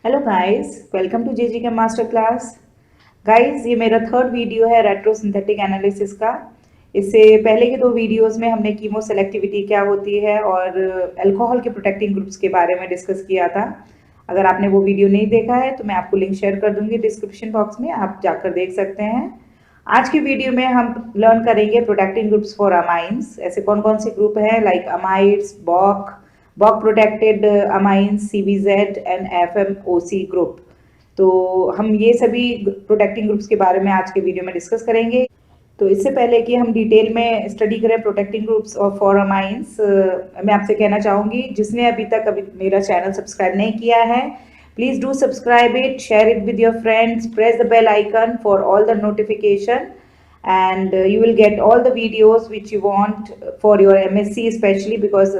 Hello guys, welcome to जेजी के master class. Guys, ये मेरा थर्ड वीडियो है रेट्रो सिंथेटिक एनालिसिस का। इससे पहले के दो वीडियोस में हमने कीमो सेलेक्टिविटी क्या होती है और अल्कोहल के प्रोटेक्टिंग ग्रुप्स के बारे में डिस्कस किया था। अगर आपने वो वीडियो नहीं देखा है तो मैं आपको लिंक शेयर कर दूंगी डिस्क्रिप्शन बॉक्स में, आप जाकर देख सकते हैं। आज की वीडियो में हम लर्न करेंगे प्रोटेक्टिंग ग्रुप्स फॉर अमाइंस। ऐसे कौन कौन से ग्रुप हैं, like amides, Boc protected amines, CBZ and FMOC group. तो हम ये सभी प्रोटेक्टिंग ग्रुप्स के बारे में आज के वीडियो में डिस्कस करेंगे। तो इससे पहले कि हम डिटेल में स्टडी करें प्रोटेक्टिंग ग्रुप्स और फॉर अमाइंस, मैं आपसे कहना चाहूँगी, जिसने अभी मेरा चैनल सब्सक्राइब नहीं किया है, please do subscribe it, share it with your friends, press the bell icon for all the notification and you will get all the videos which you want for your MSc, especially because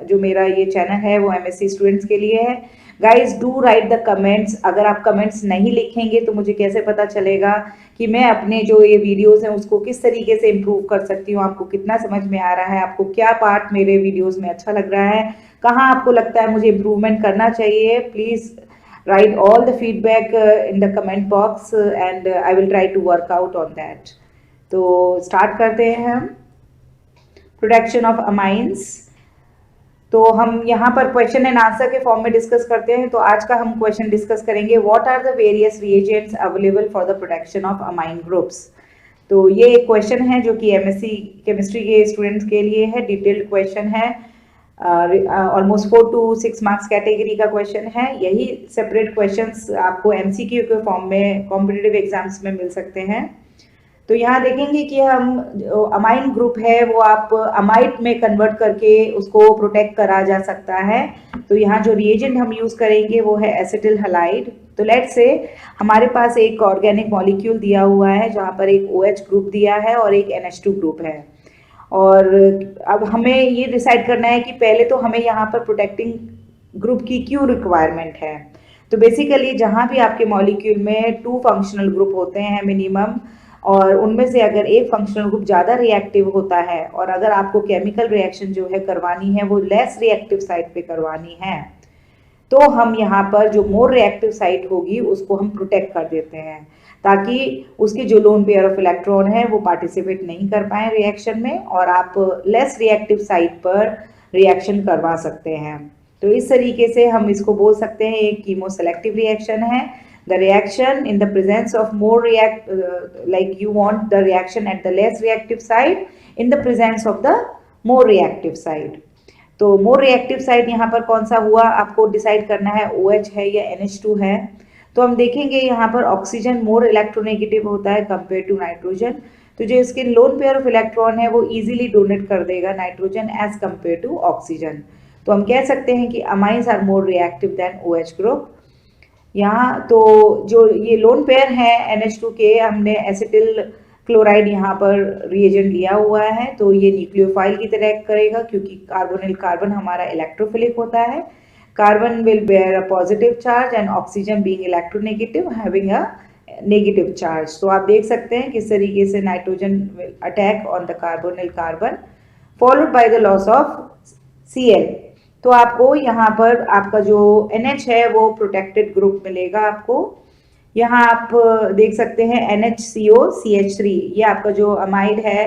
जो मेरा ये channel है वो MSc students के लिए है। Guys, do right the comments. अगर आप कमेंट्स नहीं लिखेंगे तो मुझे कैसे पता चलेगा कि मैं अपने जो ये वीडियोस हैं उसको किस तरीके से इम्प्रूव कर सकती हूँ। आपको कितना समझ में आ रहा है, आपको क्या पार्ट मेरे वीडियोस में अच्छा लग रहा है, कहाँ आपको लगता है मुझे इम्प्रूवमेंट करना चाहिए। Please write all the feedback in the comment box and I will try to work out on that. तो स्टार्ट करते हैं हम प्रोडक्शन ऑफ अमाइंस। तो हम यहाँ पर क्वेश्चन एंड आंसर के फॉर्म में डिस्कस करते हैं। तो आज का हम क्वेश्चन डिस्कस करेंगे, what are the various reagents available for the production of amine groups. तो ये एक क्वेश्चन है जो कि एमएससी केमिस्ट्री के स्टूडेंट्स के लिए है, डिटेल्ड क्वेश्चन है, ऑलमोस्ट 4 to 6 मार्क्स कैटेगरी का क्वेश्चन है। यही सेपरेट क्वेश्चंस आपको एमसीक्यू के फॉर्म में कॉम्पिटिटिव एग्जाम्स में मिल सकते हैं। तो यहाँ देखेंगे कि हम जो अमाइन ग्रुप है वो आप अमाइट में कन्वर्ट करके उसको प्रोटेक्ट करा जा सकता है। तो यहाँ जो रिएजेंट हम यूज़ करेंगे वो है एसिटिल हलाइड। तो लेट्स से हमारे पास एक ऑर्गेनिक मॉलिक्यूल दिया हुआ है जहाँ पर एक OH ग्रुप दिया है और एक NH2 ग्रुप है। और अब हमें ये डिसाइड करना है कि पहले तो हमें यहाँ पर प्रोटेक्टिंग ग्रुप की क्यों रिक्वायरमेंट है। तो बेसिकली जहाँ भी आपके मॉलिक्यूल में 2 फंक्शनल ग्रुप होते हैं मिनिमम, और उनमें से अगर एक फंक्शनल ग्रुप ज़्यादा रिएक्टिव होता है और अगर आपको केमिकल रिएक्शन जो है करवानी है वो लेस रिएक्टिव साइट पे करवानी है, तो हम यहाँ पर जो मोर रिएक्टिव साइट होगी उसको हम प्रोटेक्ट कर देते हैं ताकि उसके जो लोन पेयर ऑफ इलेक्ट्रॉन है वो पार्टिसिपेट नहीं कर पाए रिएक्शन में और आप लेस रिएक्टिव साइट पर रिएक्शन करवा सकते हैं। तो इस तरीके से हम इसको बोल सकते हैं एक कीमो सेलेक्टिव रिएक्शन है। The reaction in the presence of more like you want the reaction at the less reactive side in the presence of the more reactive side. तो मोर रिएक्टिव साइड यहाँ पर कौन सा हुआ, आपको decide करना है OH है या NH2 है। तो हम देखेंगे यहाँ पर ऑक्सीजन मोर इलेक्ट्रोनेगेटिव होता है कंपेयर टू नाइट्रोजन। तो जो इसके लोन पेयर ऑफ इलेक्ट्रॉन है वो इजीली डोनेट कर देगा nitrogen as compare to oxygen. तो हम कह सकते हैं कि amines are more reactive than OH group. यहाँ तो जो ये लोन पेयर है NH2 के, हमने एसिटिल क्लोराइड यहाँ पर रिएजेंट लिया हुआ है। तो ये न्यूक्लियोफाइल की तरह एक्ट करेगा क्योंकि कार्बोनिल कार्बन हमारा इलेक्ट्रोफिलिक होता है। Carbon will bear a positive charge and oxygen being electronegative having a negative charge. तो आप देख सकते हैं किस तरीके से nitrogen will attack on the carbonyl carbon followed by the loss of Cl। तो आपको यहाँ पर आपका जो NH है वो प्रोटेक्टेड ग्रुप मिलेगा आपको। यहाँ आप देख सकते हैं NHCO CH3, ये आपका जो अमाइड है,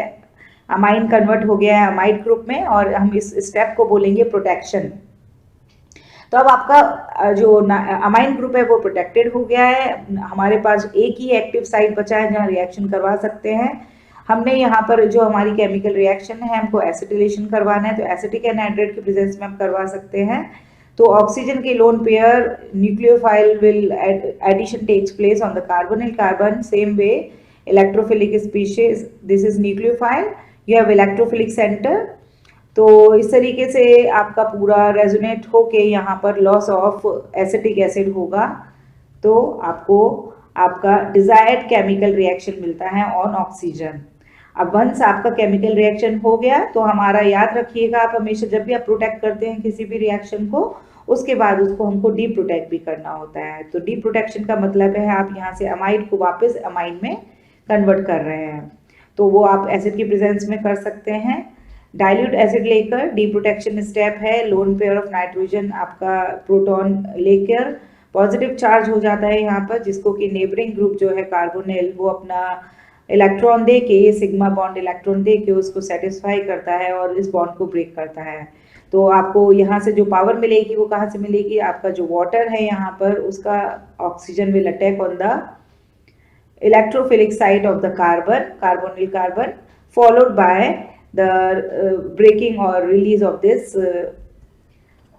अमाइन कन्वर्ट हो गया है अमाइड ग्रुप में और हम इस स्टेप को बोलेंगे प्रोटेक्शन। तो अब आपका जो अमाइन ग्रुप है वो प्रोटेक्टेड हो गया है। हमारे पास एक ही एक्टिव साइट बचा है जहाँ रिएक्शन करवा सकते हैं। हमने यहाँ पर जो हमारी केमिकल रिएक्शन है हमको एसिटिलेशन करवाना है, तो एसिटिक एनहाइड्रेट के प्रेजेंस में हम करवा सकते हैं। तो ऑक्सीजन के lone pair nucleophile will addition takes place on the carbonyl carbon, same way electrophilic species, this is nucleophile, you have electrophilic centre. तो इस तरीके से आपका पूरा रेजोनेट होके यहाँ पर लॉस ऑफ एसिटिक एसिड होगा, तो आपको आपका डिजायर्ड केमिकल रिएक्शन मिलता है ऑन ऑक्सीजन। अब वंस आपका केमिकल रिएक्शन हो गया तो हमारा याद रखिएगा, आप हमेशा जब भी आप प्रोटेक्ट करते हैं किसी भी रिएक्शन को, उसके बाद उसको हमको डी प्रोटेक्ट भी करना होता है। तो डी प्रोटेक्शन का मतलब है आप यहाँ से अमाइड को वापस अमाइन में कन्वर्ट कर रहे हैं। तो वो आप एसिड की प्रेजेंस में कर सकते हैं। डाइल्यूट एसिड लेकर डी प्रोटेक्शन स्टेप है, लोन पेयर ऑफ नाइट्रोजन आपका प्रोटॉन लेकर पॉजिटिव चार्ज हो जाता है यहाँ पर, जिसको कि नेबरिंग ग्रुप जो है कार्बोनिल वो अपना इलेक्ट्रॉन दे के, सिग्मा बॉन्ड इलेक्ट्रॉन दे के उसको सेटिस्फाई करता है और इस बॉन्ड को ब्रेक करता है। तो आपको यहाँ से जो पावर मिलेगी वो कहाँ से मिलेगी, आपका जो वाटर है यहाँ पर उसका oxygen will attack on the electrophilic site of the carbon, carbonyl carbon, followed by the breaking or release of this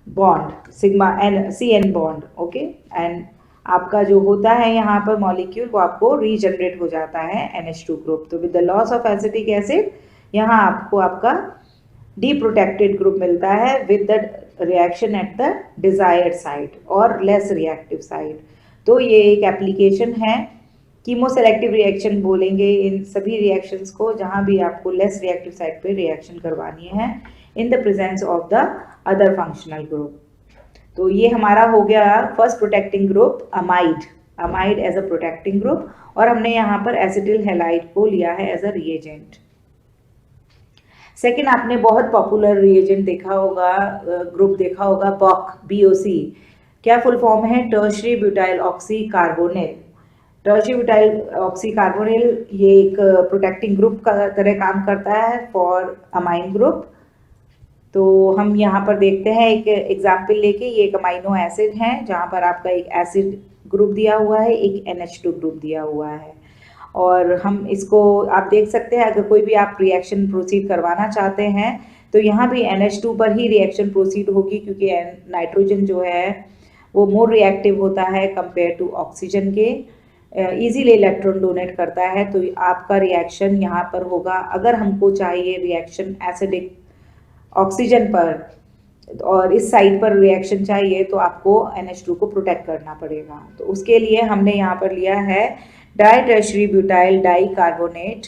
bond, sigma and CN bond, okay, and आपका जो होता है यहाँ पर मॉलिक्यूल वो आपको रीजनरेट हो जाता है NH2 ग्रुप। तो with the loss of acetic acid यहाँ आपको आपका डीप्रोटेक्टेड ग्रुप मिलता है with the reaction at the desired site और लेस रिएक्टिव साइट। तो ये एक एप्लीकेशन है, कीमो सेलेक्टिव रिएक्शन बोलेंगे इन सभी रिएक्शंस को जहां भी आपको लेस रिएक्टिव साइट पे रिएक्शन करवानी है in the presence of the other functional group. तो ये हमारा हो गया first protecting group amide as a protecting group, और हमने यहाँ पर एसिटिल हैलाइड को लिया है एज अ रिएजेंट। सेकेंड, आपने बहुत पॉपुलर रिएजेंट देखा होगा, ग्रुप देखा होगा BOC। क्या फुल फॉर्म है, tertiary butyl oxy carbonyl. Tertiary butyl oxy carbonyl ये एक प्रोटेक्टिंग ग्रुप का तरह काम करता है फॉर अमाइन ग्रुप। तो हम यहाँ पर देखते हैं एक एग्जाम्पल लेके, ये एक अमाइनो एसिड है जहाँ पर आपका एक एसिड ग्रुप दिया हुआ है, एक NH2 ग्रुप दिया हुआ है, और हम इसको आप देख सकते हैं अगर कोई भी आप रिएक्शन प्रोसीड करवाना चाहते हैं तो यहाँ भी NH2 पर ही रिएक्शन प्रोसीड होगी, क्योंकि नाइट्रोजन जो है वो मोर रिएक्टिव होता है कंपेयर टू ऑक्सीजन के, इजीली इलेक्ट्रॉन डोनेट करता है। तो आपका रिएक्शन यहाँ पर होगा, अगर हमको चाहिए रिएक्शन एसिडिक ऑक्सीजन पर और इस साइड पर रिएक्शन चाहिए तो आपको NH2 को प्रोटेक्ट करना पड़ेगा। तो उसके लिए हमने यहाँ पर लिया है di tertiary butyl di carbonate,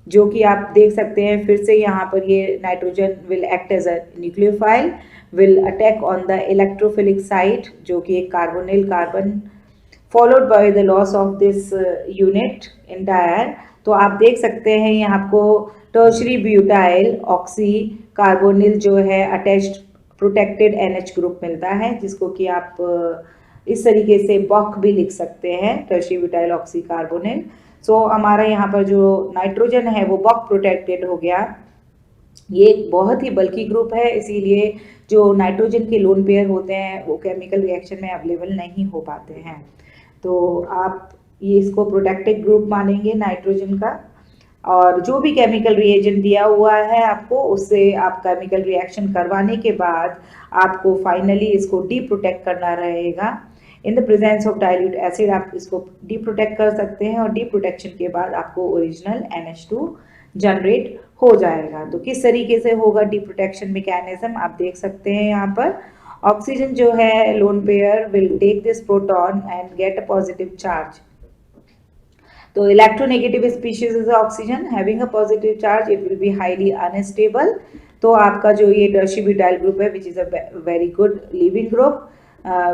जो कि आप देख सकते हैं फिर से यहाँ पर ये nitrogen will act as a nucleophile, will attack on the electrophilic site जो कि एक carbonyl carbon, followed by the loss of this unit entire। तो आप देख सकते हैं यहाँ आपको टर्शरी ब्यूटाइल ऑक्सी कार्बोनिल जो है अटैच्ड प्रोटेक्टेड NH ग्रुप मिलता है, जिसको कि आप इस तरीके से बॉक भी लिख सकते हैं, टर्शरी ब्यूटाइल ऑक्सी कार्बोनिल। सो हमारा यहाँ पर जो नाइट्रोजन है वो बॉक प्रोटेक्टेड हो गया। ये एक बहुत ही बल्की ग्रुप है, इसीलिए जो नाइट्रोजन के लोन पेयर होते हैं वो केमिकल रिएक्शन में अवेलेबल नहीं हो पाते हैं। तो आप ये इसको प्रोटेक्टेड ग्रुप मानेंगे नाइट्रोजन का, और जो भी केमिकल रिएजेंट दिया हुआ है आपको उससे आप केमिकल रिएक्शन करवाने के बाद आपको फाइनली इसको डी प्रोटेक्ट करना रहेगा। इन the presence of dilute acid आप इसको डी प्रोटेक्ट कर सकते हैं, और डी प्रोटेक्शन के बाद आपको ओरिजिनल NH2 जनरेट हो जाएगा। तो किस तरीके से होगा डी प्रोटेक्शन मैकेनिज्म आप देख सकते हैं यहाँ पर। ऑक्सीजन जो है lone pair will take this proton and get a positive charge. तो electronegative species is oxygen having a positive charge, it will be highly unstable. तो आपका जो ये टर्शरी ब्यूटाइल ग्रुप है which is a very good living group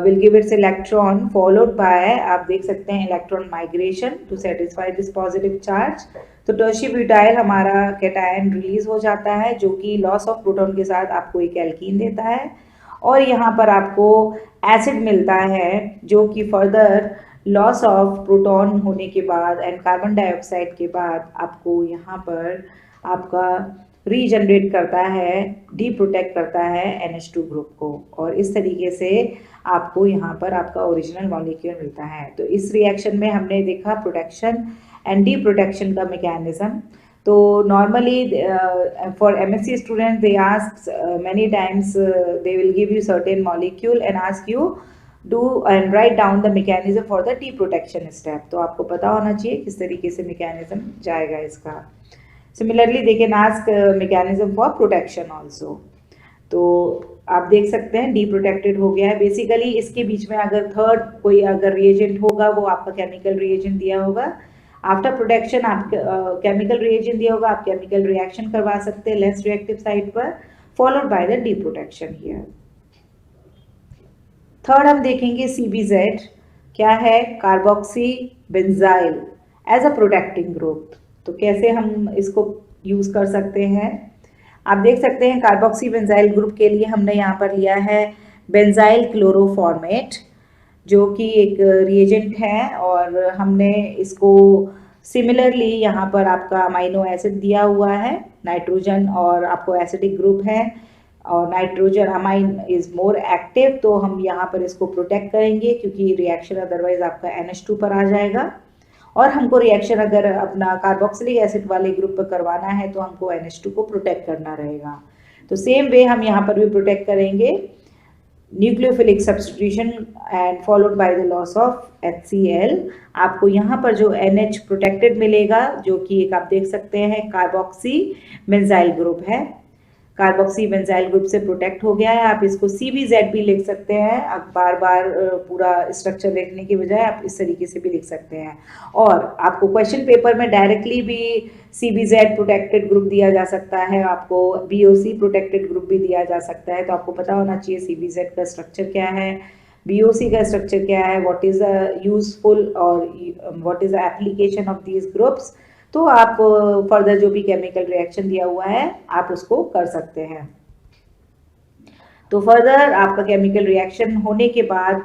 will give its electron followed by, आप देख सकते हैं, electron migration to satisfy this positive charge. तो टर्शरी ब्यूटाइल हमारा कैटायन रिलीज हो जाता है जो कि लॉस ऑफ प्रोटॉन के साथ आपको एक एल्कीन देता है, और यहाँ पर आपको एसिड मिलता है जो कि फर्दर लॉस ऑफ प्रोटॉन होने के बाद एंड कार्बन डाइऑक्साइड के बाद आपको यहाँ पर आपका रीजनरेट करता है, डी प्रोटेक्ट करता है NH2 ग्रुप को, और इस तरीके से आपको यहाँ पर आपका ओरिजिनल मॉलिक्यूल मिलता है। तो इस रिएक्शन में हमने देखा प्रोटेक्शन एंड डी प्रोटेक्शन का मैकेनिज्म। तो normally for MSc students they ask many times they will give you certain molecule and ask you do and write down the mechanism for the T protection step। तो आपको पता होना चाहिए किस तरीके से mechanism जाएगा इसका। Similarly they can ask mechanism for protection also। तो आप देख सकते हैं डी प्रोटेक्टेड हो गया है। बेसिकली इसके बीच में अगर थर्ड कोई अगर रिएजेंट होगा वो आपका केमिकल रिएजेंट दिया होगा। आफ्टर प्रोटेक्शन आप केमिकल रिएजेंट दिया होगा, आप केमिकल रिएक्शन करवा सकते हैं लेस रिएक्टिव साइड पर, followed by the deprotection here. Third हम देखेंगे CBZ क्या है, carboxy benzyl as a protecting group. तो कैसे हम इसको यूज कर सकते हैं आप देख सकते हैं। कार्बोक्सी बेंजाइल ग्रुप के लिए हमने यहाँ पर लिया है बेंजाइल क्लोरोफॉर्मेट। जो कि एक रिएजेंट है, और हमने इसको सिमिलरली यहाँ पर आपका अमाइनो एसिड दिया हुआ है, नाइट्रोजन और आपको एसिडिक ग्रुप है, और nitrogen amine is more active, तो हम यहाँ पर इसको प्रोटेक्ट करेंगे क्योंकि रिएक्शन अदरवाइज आपका NH2 पर आ जाएगा। और हमको रिएक्शन अगर अपना कार्बोक्सिलिक एसिड वाले ग्रुप पर करवाना है तो हमको NH2 को प्रोटेक्ट करना रहेगा। तो सेम वे हम यहाँ पर भी प्रोटेक्ट करेंगे, nucleophilic substitution and followed by the loss of HCl। आपको यहाँ पर जो NH प्रोटेक्टेड मिलेगा, जो कि एक आप देख सकते हैं कार्बोक्सी बेंजाइल ग्रुप है, कार्बोक्सी बेंजाइल ग्रुप से प्रोटेक्ट हो गया है। आप इसको CBZ भी लिख सकते हैं, आप बार बार पूरा स्ट्रक्चर लिखने की बजाय आप इस तरीके से भी लिख सकते हैं। और आपको क्वेश्चन पेपर में डायरेक्टली भी CBZ प्रोटेक्टेड ग्रुप दिया जा सकता है, आपको BOC प्रोटेक्टेड ग्रुप भी दिया जा सकता है। तो आपको पता होना चाहिए CBZ का स्ट्रक्चर क्या है, BOC का स्ट्रक्चर क्या है, व्हाट इज द यूजफुल और what is the application of these groups. तो आप फर्दर जो भी केमिकल रिएक्शन दिया हुआ है आप उसको कर सकते हैं। तो फर्दर आपका केमिकल रिएक्शन होने के बाद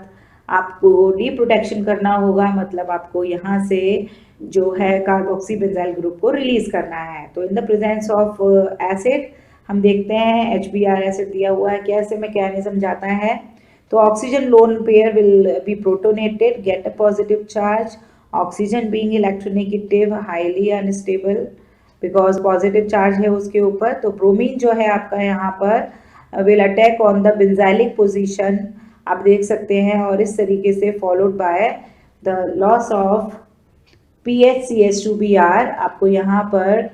आपको डीप्रोटेक्शन करना होगा, मतलब आपको यहाँ से जो है कार्बोक्सी बेंजाइल ग्रुप को रिलीज करना है। तो इन द प्रेजेंस ऑफ एसिड हम देखते हैं HBr एसिड दिया हुआ है, कैसे मैकेनिज्म जाता है। तो oxygen loan pair will be protonated, gate a positive charge, oxygen being electronegative highly unstable because positive charge है उसके ऊपर। तो ब्रोमीन जो है आपका यहाँ पर will attack on the benzylic position, आप देख सकते हैं, और इस तरीके से followed by the loss of PHCH2Br आपको यहाँ पर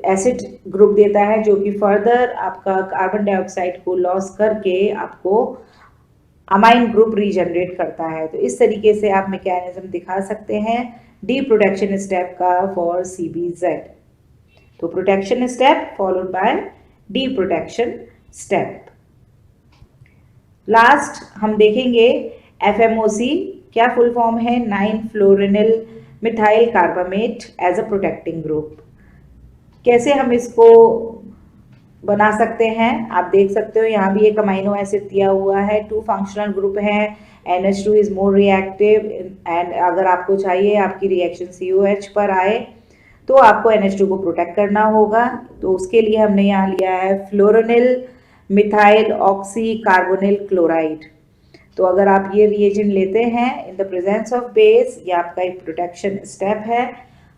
एसिड ग्रुप देता है, जो कि फर्दर आपका कार्बन डाइऑक्साइड को लॉस करके आपको अमाइन ग्रुप रीजनरेट करता है। तो इस तरीके से आप मैकेनिज्म दिखा सकते हैं डी प्रोटेक्शन स्टेप का फॉर CBZ। तो protection step followed by deprotection step. Last हम देखेंगे FMOC, क्या फुल फॉर्म है, nine fluorenyl methyl carbamate as a protecting group. कैसे हम इसको बना सकते हैं, आप देख सकते हो यहाँ भी एक अमाइनो एसिड दिया हुआ है, 2 फंक्शनल ग्रुप हैं, NH2 is more reactive, and अगर आपको चाहिए आपकी रिएक्शन COH पर आए तो आपको NH2 को प्रोटेक्ट करना होगा। तो उसके लिए हमने यहाँ लिया है फ्लोरोनिल मिथाइल ऑक्सी कार्बोनिल क्लोराइड। तो अगर आप ये रिएजेंट लेते हैं इन द प्रेजेंस ऑफ बेस, ये आपका एक प्रोटेक्शन स्टेप है।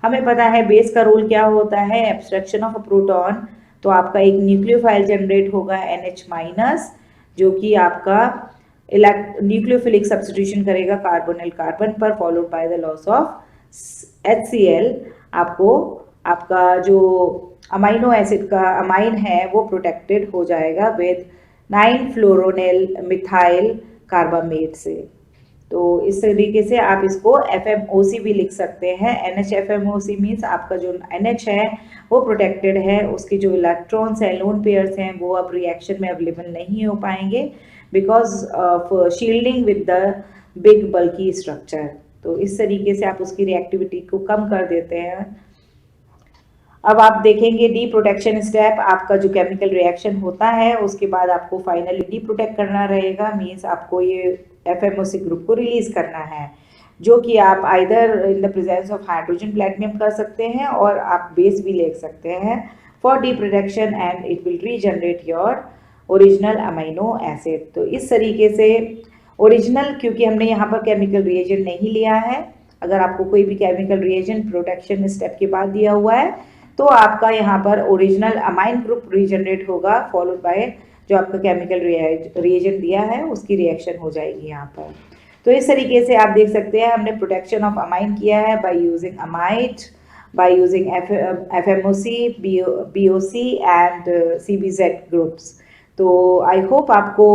हमें पता है बेस का रोल क्या होता है, एब्स्ट्रैक्शन ऑफ अ प्रोटॉन। तो आपका एक न्यूक्लियोफाइल जनरेट होगा NH-, जो कि आपका न्यूक्लियोफिलिक सब्स्टिट्यूशन करेगा कार्बोनिल कार्बन पर, followed by the loss of HCl। आपको आपका जो अमाइनो एसिड का अमाइन है वो प्रोटेक्टेड हो जाएगा विद 9-फ्लोरोनिल मिथाइल कार्बामेट से। तो इस तरीके से आप इसको FMOC भी लिख सकते हैं। NH-FMOC मीन्स आपका जो NH है वो प्रोटेक्टेड है, उसके जो इलेक्ट्रॉन्स हैं, लोन पेयर्स हैं, वो अब रिएक्शन में अवेलेबल नहीं हो पाएंगे because of shielding with the big bulky structure. तो इस तरीके से आप उसकी रिएक्टिविटी को कम कर देते हैं। अब आप देखेंगे डी प्रोटेक्शन स्टेप, आपका जो केमिकल रिएक्शन होता है उसके बाद आपको फाइनली डी प्रोटेक्ट करना रहेगा, मीन्स आपको ये FMOC ग्रुप को रिलीज करना है, जो कि आप either in the presence of hydrogen platinum कर सकते हैं और आप बेस भी ले सकते हैं for D protection, and it will regenerate your original amino acid. तो इस तरीके से ओरिजिनल, क्योंकि हमने यहाँ पर केमिकल रिएजेंट नहीं लिया है, अगर आपको कोई भी केमिकल रिएजेंट प्रोटेक्शन स्टेप के बाद दिया हुआ है तो आपका यहाँ पर ओरिजिनल अमाइन ग्रुप रीजनरेट होगा, फॉलोड बाय जो आपका केमिकल रिएजेंट दिया है उसकी रिएक्शन हो जाएगी यहाँ पर। तो इस तरीके से आप देख सकते हैं हमने प्रोटेक्शन ऑफ अमाइन किया है by using amide, by using FMOC, BOC and CBZ groups. तो आई होप आपको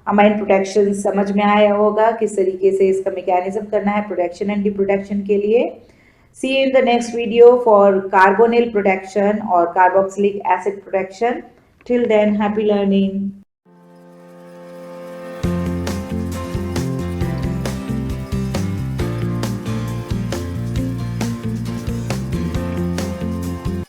अमाइन प्रोटेक्शन समझ में आया होगा, किस तरीके से इसका मैकेनिज्म करना है प्रोटेक्शन एंड डिप्रोटेक्शन के लिए। See you in the next video for carbonyl protection or carboxylic acid protection. Till then, happy learning.